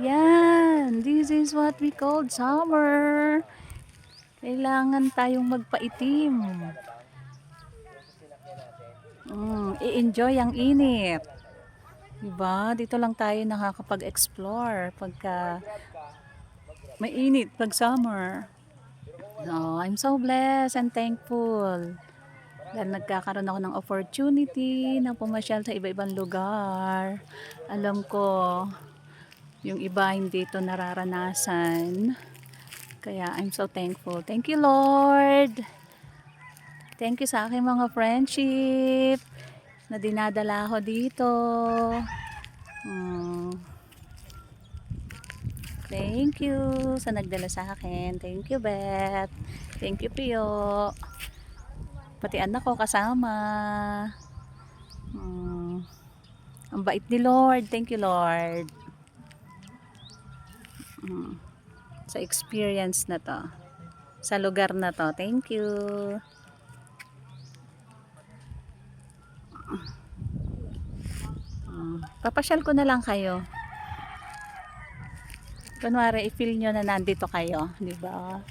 Yan, this is what we call summer. Kailangan tayong magpaitim. I-enjoy ang init. Diba? Dito lang tayo nakakapag-explore pagka mainit pag summer. So, I'm so blessed and thankful dahil nagkakaroon ako ng opportunity na pumasyal sa iba-ibang lugar. Alam ko, yung iba hindi ito nararanasan. Kaya I'm so thankful. Thank you, Lord. Thank you sa aking mga friendship na dinadala ko dito. Thank you sa nagdala sa akin. Thank you, Beth. Thank you, Pio. Pati anak ko kasama. Ang bait ni Lord. Thank you, Lord. Sa experience na to. Sa lugar na to. Thank you. Papasyal ko na lang kayo. Kunwari, i-feel nyo na nandito kayo. Diba?